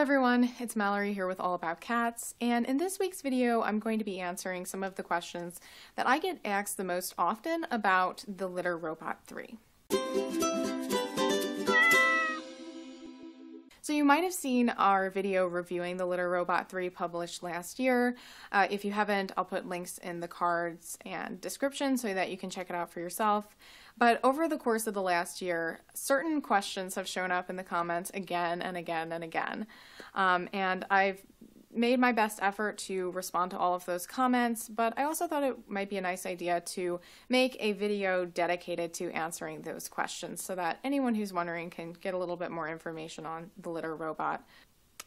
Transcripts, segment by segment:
everyone, it's Mallory here with All About Cats, and in this week's video I'm going to be answering some of the questions that I get asked the most often about the Litter Robot 3. So you might have seen our video reviewing the Litter Robot 3 published last year. If you haven't, I'll put links in the cards and description so that you can check it out for yourself. But over the course of the last year, certain questions have shown up in the comments again and again and again. And I've made my best effort to respond to all of those comments, but I also thought it might be a nice idea to make a video dedicated to answering those questions so that anyone who's wondering can get a little bit more information on the Litter Robot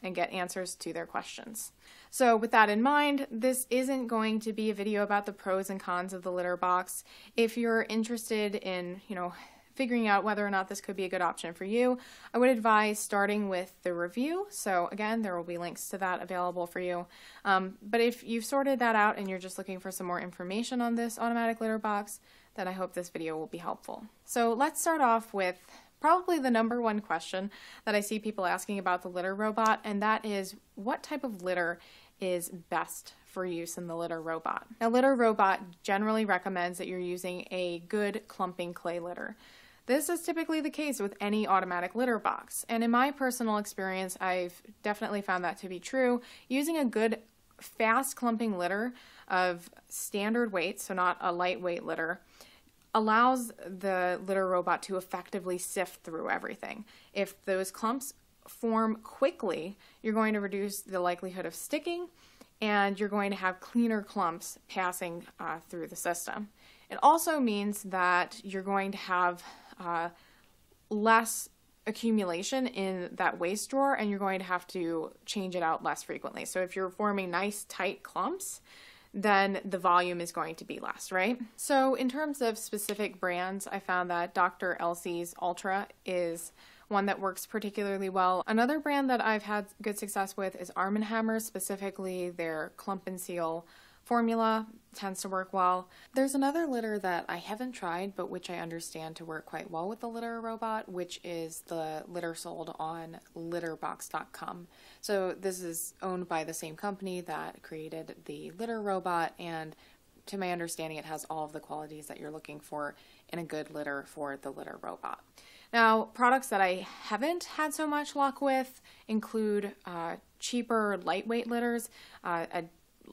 and get answers to their questions. So with that in mind, this isn't going to be a video about the pros and cons of the litter box. If you're interested in, figuring out whether or not this could be a good option for you, I would advise starting with the review. So again, there will be links to that available for you. But if you've sorted that out and you're just looking for some more information on this automatic litter box, then I hope this video will be helpful. So let's start off with probably the number one question that I see people asking about the Litter Robot, and that is, what type of litter is best for use in the Litter Robot? Now, Litter Robot generally recommends that you're using a good clumping clay litter. This is typically the case with any automatic litter box, and in my personal experience, I've definitely found that to be true. Using a good fast clumping litter of standard weight, so not a lightweight litter, allows the Litter Robot to effectively sift through everything. If those clumps form quickly, you're going to reduce the likelihood of sticking, and you're going to have cleaner clumps passing through the system. It also means that you're going to have less accumulation in that waste drawer, and you're going to have to change it out less frequently. So if you're forming nice tight clumps, then the volume is going to be less, right? So in terms of specific brands, I found that Dr. Elsie's Ultra is one that works particularly well. Another brand that I've had good success with is Arm & Hammer, specifically their Clump and Seal formula tends to work well. There's another litter that I haven't tried, but which I understand to work quite well with the Litter Robot, which is the litter sold on litterbox.com. So this is owned by the same company that created the Litter Robot, and to my understanding, it has all of the qualities that you're looking for in a good litter for the Litter Robot. Now, products that I haven't had so much luck with include cheaper, lightweight litters. A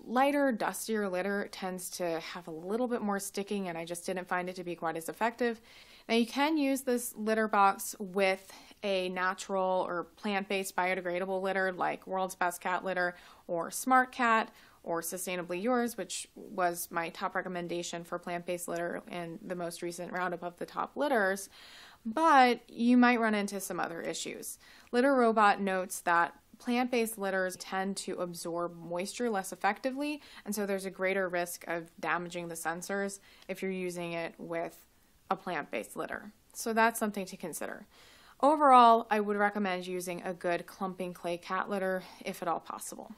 lighter, dustier litter tends to have a little bit more sticking, and I just didn't find it to be quite as effective. Now, you can use this litter box with a natural or plant-based biodegradable litter like World's Best Cat Litter or Smart Cat or Sustainably Yours, which was my top recommendation for plant-based litter in the most recent roundup of the top litters. But you might run into some other issues. Litter Robot notes that plant-based litters tend to absorb moisture less effectively, and so there's a greater risk of damaging the sensors if you're using it with a plant-based litter. So that's something to consider. Overall, I would recommend using a good clumping clay cat litter if at all possible.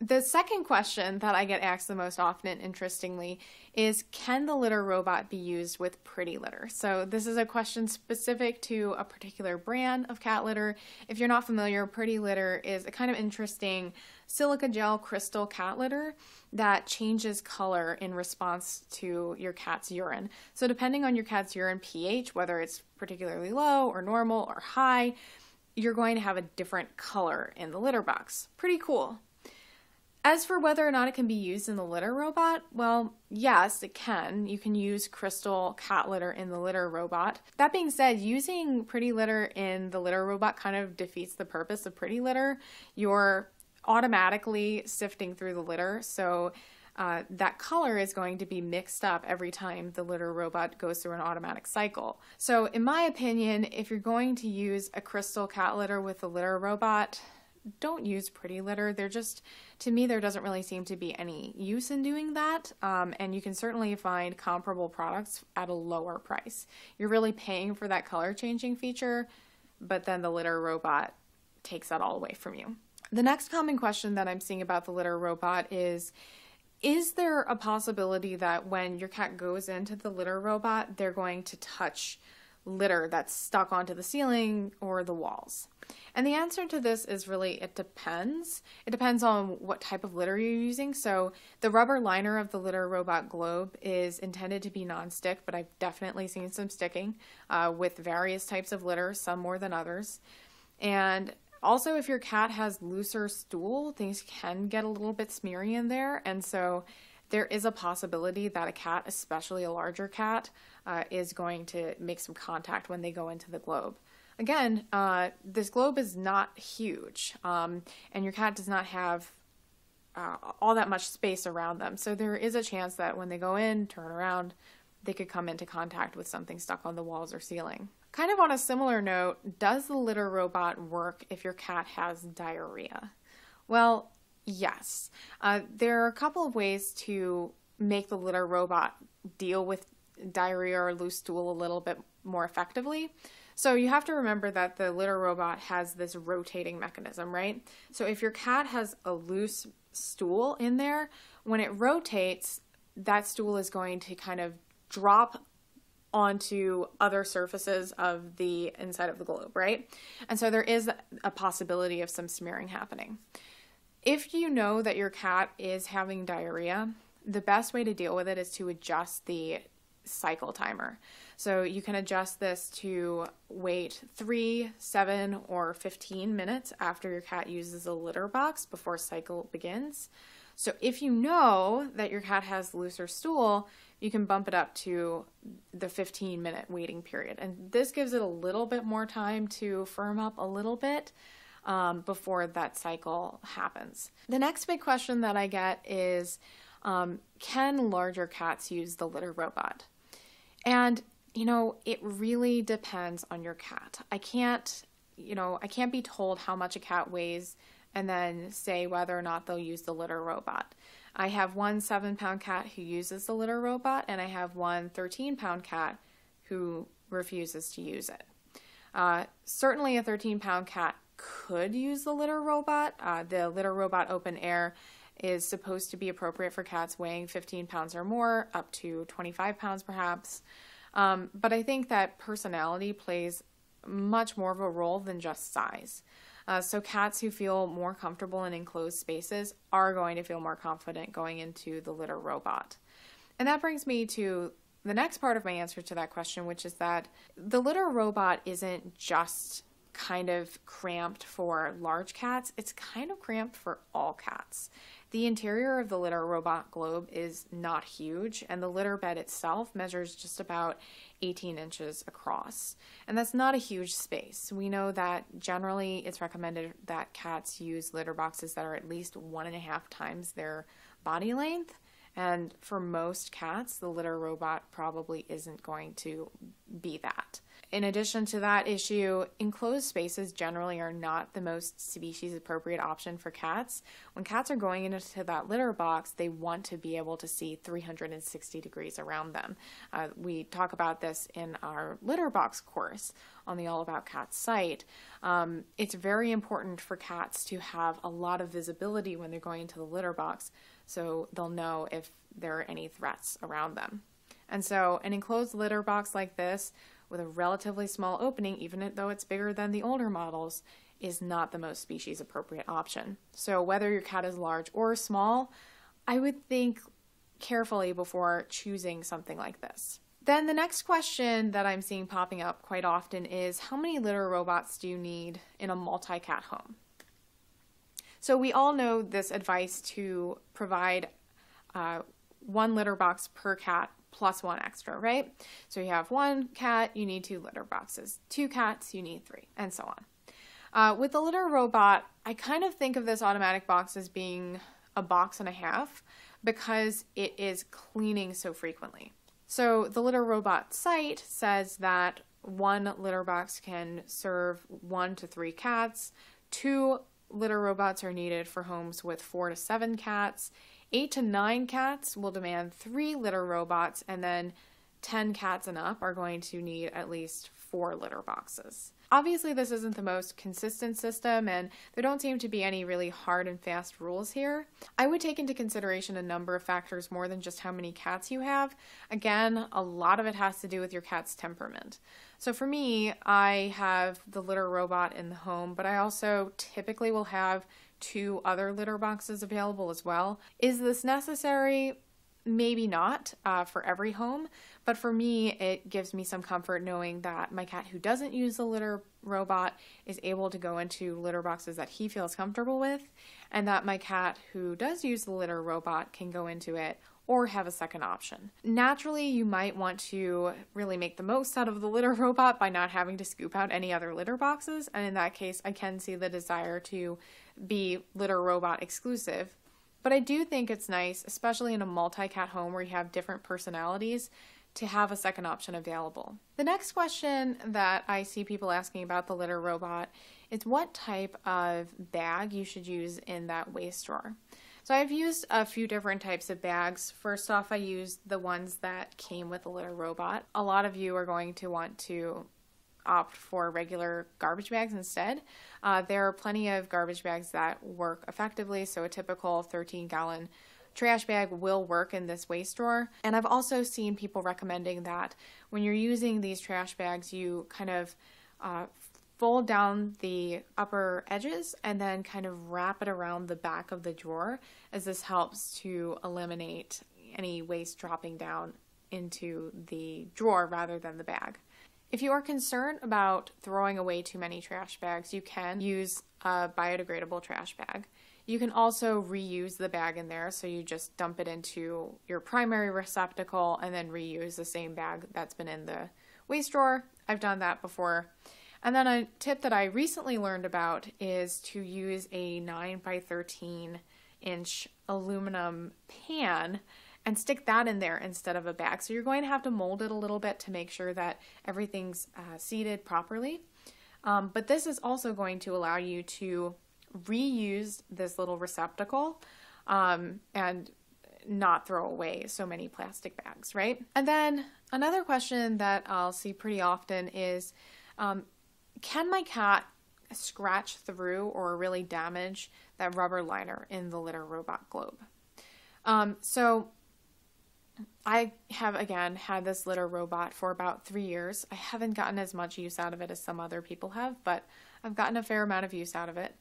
The second question that I get asked the most often, interestingly, is, can the Litter Robot be used with pretty litter? So this is a question specific to a particular brand of cat litter. If you're not familiar, pretty litter is a kind of interesting silica gel crystal cat litter that changes color in response to your cat's urine. So depending on your cat's urine pH, whether it's particularly low or normal or high, you're going to have a different color in the litter box. Pretty cool. As for whether or not it can be used in the Litter Robot, well, yes, it can. You can use crystal cat litter in the Litter Robot. That being said, using pretty litter in the Litter Robot kind of defeats the purpose of pretty litter. You're automatically sifting through the litter, so that color is going to be mixed up every time the Litter Robot goes through an automatic cycle. So in my opinion, if you're going to use a crystal cat litter with the Litter Robot, don't use pretty litter. To me, there doesn't really seem to be any use in doing that, and you can certainly find comparable products at a lower price. You're really paying for that color changing feature, but then the Litter Robot takes that all away from you. The next common question that I'm seeing about the Litter Robot is there a possibility that when your cat goes into the Litter Robot, they're going to touch litter that's stuck onto the ceiling or the walls? And the answer to this is really, it depends. It depends on what type of litter you're using. So the rubber liner of the litter robot globe is intended to be non-stick, but I've definitely seen some sticking with various types of litter, some more than others. And also, if your cat has looser stool, things can get a little bit smeary in there. And so there is a possibility that a cat, especially a larger cat, is going to make some contact when they go into the globe. Again, this globe is not huge, and your cat does not have all that much space around them. So there is a chance that when they go in, turn around, they could come into contact with something stuck on the walls or ceiling. Kind of on a similar note, does the litter robot work if your cat has diarrhea? Well, yes. There are a couple of ways to make the litter robot deal with diarrhea or loose stool a little bit more effectively. So you have to remember that the litter robot has this rotating mechanism, right? So if your cat has a loose stool in there, when it rotates, that stool is going to kind of drop onto other surfaces of the inside of the globe, right? And so there is a possibility of some smearing happening. If you know that your cat is having diarrhea, the best way to deal with it is to adjust the cycle timer. So you can adjust this to wait 3, 7, or 15 minutes after your cat uses a litter box before cycle begins. So if you know that your cat has looser stool, you can bump it up to the 15-minute waiting period. And this gives it a little bit more time to firm up a little bit before that cycle happens. The next big question that I get is, can larger cats use the litter robot? And, it really depends on your cat. I can't be told how much a cat weighs and then say whether or not they'll use the litter robot. I have one 7-pound cat who uses the litter robot, and I have one 13-pound cat who refuses to use it. Certainly a 13-pound cat could use the litter robot. The litter robot open air is supposed to be appropriate for cats weighing 15 pounds or more, up to 25 pounds perhaps. But I think that personality plays much more of a role than just size. So cats who feel more comfortable in enclosed spaces are going to feel more confident going into the litter robot. And that brings me to the next part of my answer to that question, which is that the litter robot isn't just kind of cramped for large cats, it's kind of cramped for all cats. The interior of the litter robot globe is not huge, and the litter bed itself measures just about 18 inches across. And that's not a huge space. We know that generally it's recommended that cats use litter boxes that are at least 1.5 times their body length. And for most cats, the litter robot probably isn't going to be that. In addition to that issue, enclosed spaces generally are not the most species appropriate option for cats. When cats are going into that litter box, they want to be able to see 360 degrees around them. We talk about this in our litter box course on the All About Cats site. It's very important for cats to have a lot of visibility when they're going into the litter box, so they'll know if there are any threats around them. And so an enclosed litter box like this with a relatively small opening, even though it's bigger than the older models, is not the most species appropriate option. So whether your cat is large or small, I would think carefully before choosing something like this. Then the next question that I'm seeing popping up quite often is, how many litter robots do you need in a multi-cat home? So we all know this advice to provide one litter box per cat plus one extra, right? So you have one cat, you need 2 litter boxes. 2 cats, you need 3, and so on. With the litter robot, I kind of think of this automatic box as being a box and a half because it is cleaning so frequently. So the litter robot site says that one litter box can serve 1 to 3 cats, 2 litter robots are needed for homes with 4 to 7 cats, 8 to 9 cats will demand 3 litter robots, and then 10 cats and up are going to need at least 4 litter boxes. Obviously, this isn't the most consistent system, and there don't seem to be any really hard and fast rules here. I would take into consideration a number of factors more than just how many cats you have. Again, a lot of it has to do with your cat's temperament. So for me, I have the litter robot in the home, but I also typically will have 2 other litter boxes available as well. Is this necessary? Maybe not for every home, but for me, it gives me some comfort knowing that my cat who doesn't use the litter robot is able to go into litter boxes that he feels comfortable with, and that my cat who does use the litter robot can go into it or have a second option. Naturally, you might want to really make the most out of the litter robot by not having to scoop out any other litter boxes, and in that case, I can see the desire to be litter robot exclusive. But I do think it's nice, especially in a multi-cat home where you have different personalities, to have a second option available. The next question that I see people asking about the litter robot is what type of bag you should use in that waste drawer. So I've used a few different types of bags. First off, I used the ones that came with the litter robot. A lot of you are going to want to opt for regular garbage bags instead. There are plenty of garbage bags that work effectively, so a typical 13-gallon trash bag will work in this waste drawer. And I've also seen people recommending that when you're using these trash bags, you kind of fold down the upper edges and then kind of wrap it around the back of the drawer, as this helps to eliminate any waste dropping down into the drawer rather than the bag. If you are concerned about throwing away too many trash bags, you can use a biodegradable trash bag. You can also reuse the bag in there, so you just dump it into your primary receptacle and then reuse the same bag that's been in the waste drawer. I've done that before. And then a tip that I recently learned about is to use a 9 by 13 inch aluminum pan and stick that in there instead of a bag. So you're going to have to mold it a little bit to make sure that everything's seated properly. But this is also going to allow you to reuse this little receptacle and not throw away so many plastic bags, right? And then another question that I'll see pretty often is, can my cat scratch through or really damage that rubber liner in the litter robot globe? So I have, again, had this litter robot for about 3 years. I haven't gotten as much use out of it as some other people have, but I've gotten a fair amount of use out of it.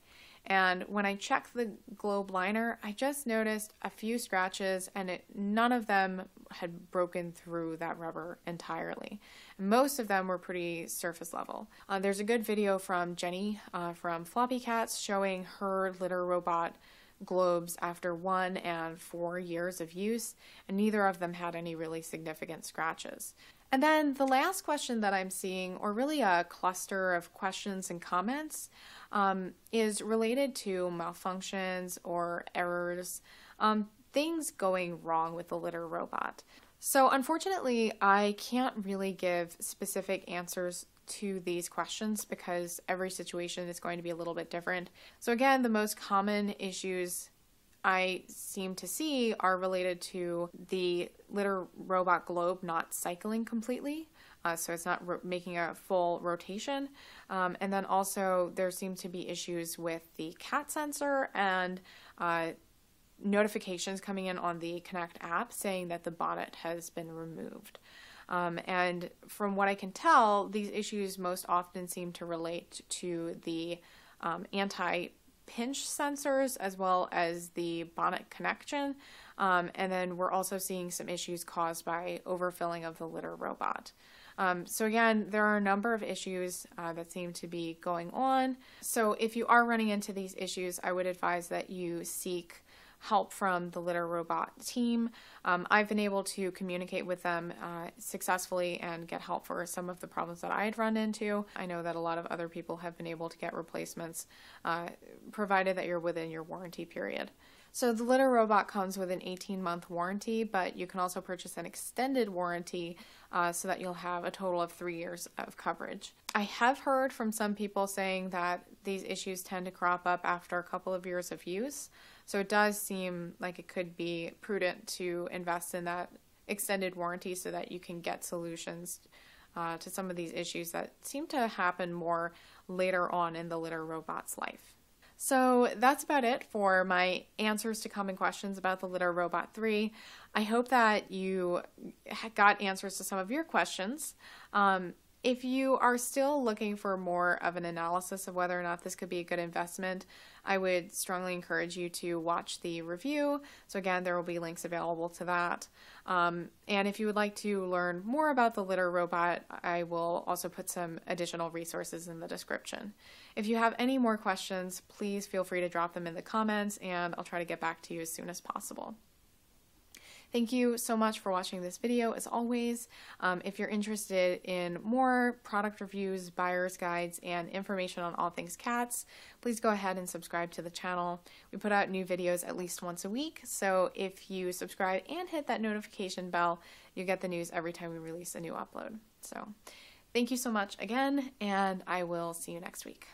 And when I checked the globe liner, I just noticed a few scratches, and none of them had broken through that rubber entirely. Most of them were pretty surface level. There's a good video from Jenny from Floppy Cats showing her litter robot globes after 1 and 4 years of use, and neither of them had any really significant scratches. And then the last question that I'm seeing, or really a cluster of questions and comments, is related to malfunctions or errors, things going wrong with the litter robot. So unfortunately, I can't really give specific answers to these questions because every situation is going to be a little bit different. So again, the most common issues I seem to see are related to the litter robot globe not cycling completely. So it's not making a full rotation. And then also there seem to be issues with the cat sensor and notifications coming in on the Connect app saying that the bonnet has been removed. And from what I can tell, these issues most often seem to relate to the anti-pinch sensors as well as the bonnet connection. And then we're also seeing some issues caused by overfilling of the litter robot. So again, there are a number of issues that seem to be going on. So if you are running into these issues, I would advise that you seek help from the litter robot team. I've been able to communicate with them successfully and get help for some of the problems that I had run into. I know that a lot of other people have been able to get replacements, provided that you're within your warranty period. So the litter robot comes with an 18-month warranty, but you can also purchase an extended warranty so that you'll have a total of 3 years of coverage. I have heard from some people saying that these issues tend to crop up after a couple of years of use. So it does seem like it could be prudent to invest in that extended warranty so that you can get solutions to some of these issues that seem to happen more later on in the litter robot's life. So that's about it for my answers to common questions about the Litter Robot 3. I hope that you got answers to some of your questions. If you are still looking for more of an analysis of whether or not this could be a good investment, I would strongly encourage you to watch the review. So again, there will be links available to that. And if you would like to learn more about the litter robot, I will also put some additional resources in the description. If you have any more questions, please feel free to drop them in the comments, and I'll try to get back to you as soon as possible. Thank you so much for watching this video. As always, if you're interested in more product reviews, buyer's guides, and information on all things cats, please go ahead and subscribe to the channel. We put out new videos at least once a week, so if you subscribe and hit that notification bell, you get the news every time we release a new upload. So thank you so much again, and I will see you next week.